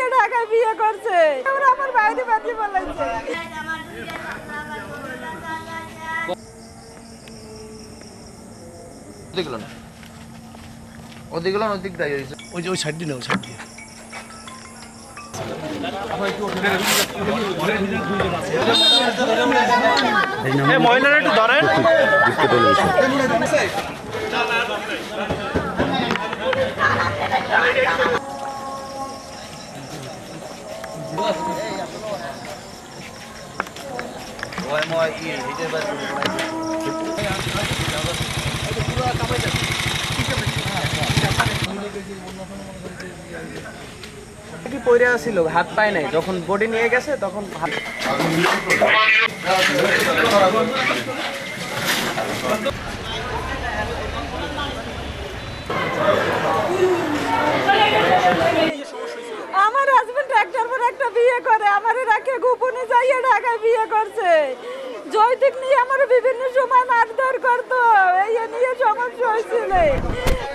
যাইয়ে ঢাকায় বিয়ে করছে। ওরা আমার বাইরে বাড়ি বলাইছে। ওদিক দাঁড়িয়ে রয়েছে ওই সাইড দিয়ে ওই সাইড দিয়ে মহিলারা একটু ধরেন। পইরা ছিল হাত পায় নাই, যখন বডি নিয়ে গেছে তখন আমার হাজবেন্ড একটার পর একটা বিয়ে করে, আমার রাখে গোপনে যাইয়ে ঢাকায় বিয়ে করছে। জয়দীপ নিয়ে আমার বিভিন্ন সময় মারধর করতো, এই নিয়ে সমস্যা হয়েছিল।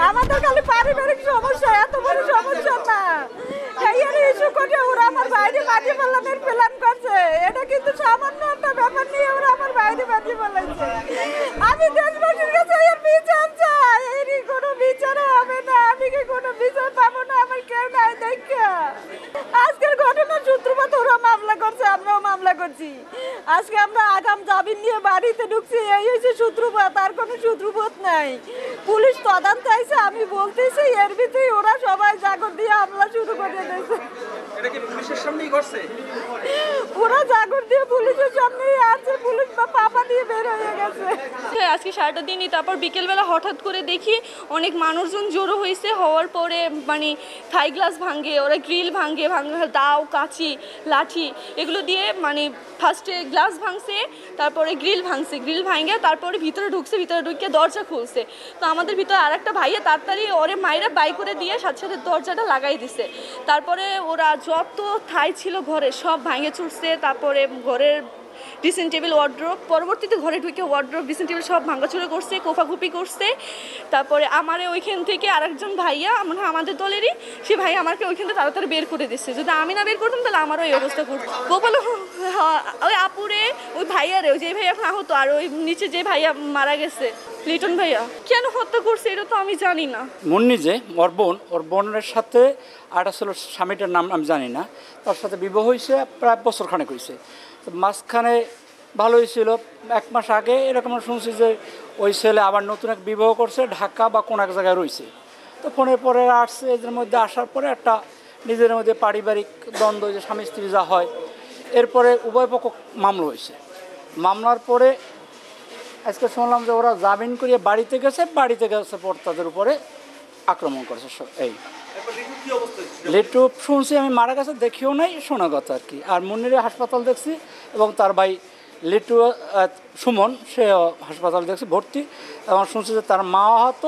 আমাদের খালি পারিবারিক সমস্যা, এত বড় সমস্যা না। ইস্যু করে ওরা আমার বাইরে বাড়ি পালানোর প্ল্যান করছে। এটা কিন্তু সামান্য একটা ব্যাপার নিয়ে ওরা আমার বাইরে বাড়ি পালাইছে। আমি দেশবাসীর কাছে এর বিচার চাই, এর কোনো বিচার হবে না। আমি কি কোনো বিচার পাবো না? আমার কেউ নাই দেখা। আজকের ঘটনার সূত্রপাত ওরা মামলা করছে, আমরাও মামলা করছি। আজকে আমরা আগাম জামিন নিয়ে বাড়িতে ঢুকছি, এই হচ্ছে সূত্রপাত, আর কোনো সূত্রপাত নাই। পুলিশ তদন্ত আইছে, আমি বলতেছি এর ভিতরে ওরা সবাই জাগর দিয়ে হামলা শুরু করে দিয়েছে। এটা কি পুলিশের সামনেই করছে? ওরা জাগর দিয়ে পুলিশের সামনেই আছে, পুলিশ পাপা দিয়ে বের হয়ে গেছে। আজকে সারাটা দিনই, তারপর বিকেলবেলা হঠাৎ করে দেখি অনেক মানুষজন জড়ো হয়েছে। হওয়ার পরে মানে থাই গ্লাস ভাঙে, ওরা গ্রিল ভাঙে, দাও কাঁচি লাঠি এগুলো দিয়ে মানে ফার্স্টে গ্লাস ভাঙছে, তারপরে গ্রিল ভাঙছে, গ্রিল ভাঙে তারপরে ভিতরে ঢুকছে, ভিতরে ঢুকে দরজা খুলছে। তো আমাদের ভিতরে আর একটা ভাইয়া তাড়াতাড়ি ওরে মায়েরা বাই করে দিয়ে সাথে সাথে দরজাটা লাগাই দিছে। তারপরে ওরা যত থাই ছিল ঘরে সব ভাঙে ছুটছে। তারপরে ঘরের ড্রেসিং টেবিল, ওয়ার্ড্রোব, পরবর্তীতে ঘরে ঢুকে ওয়ার্ড্রোব, ড্রেসিং টেবিল সব ভাঙাচুরা করছে, কোফাকুপি করছে। তারপরে আমারে ওইখান থেকে আরেকজন ভাইয়া মানে আমাদের দলেরই, সে ভাই আমাকে ওইখান থেকে তাড়াতাড়ি বের করে দিচ্ছে। যদি আমি না বের করতাম তাহলে আমারও এই অবস্থা করতো। গোপাল ওই আপুরে, ওই ভাইয়ারে, ওই যে ভাইয়া আহত, আর ওই নিচে যে ভাইয়া মারা গেছে লিটন ভাইয়া, কেন হত্যা করছে এটা তো আমি জানি না। মুন্নি যে ওর বোনের সাথে আর আসলে স্বামীটার নাম আমি জানি না, তার সাথে বিবাহ হয়েছে প্রায় বছরখানেক হয়েছে। তো মাঝখানে ভালো হয়েছিল, 1 মাস আগে এরকম শুনছি যে ওই ছেলে আবার নতুন এক বিবাহ করছে, ঢাকা বা কোনো এক জায়গায় রয়েছে। তো ফোনের পরে আসছে, এদের মধ্যে আসার পরে একটা নিজেদের মধ্যে পারিবারিক দ্বন্দ্ব, যে স্বামী স্ত্রী যা হয়, এরপরে উভয় পক্ষ মামলা হয়েছে। মামলার পরে আজকে শুনলাম যে ওরা জামিন করিয়ে বাড়িতে গেছে পর তাদের উপরে আক্রমণ করেছে। এই লিটু শুনছি আমি মারা গেছে, দেখিও নাই, শোনা কথা আর কি। আর মুন্নিরে হাসপাতাল দেখছি এবং তার ভাই লিটু সুমন, সে হাসপাতাল দেখছি ভর্তি, এবং শুনছি যে তার মা আহত,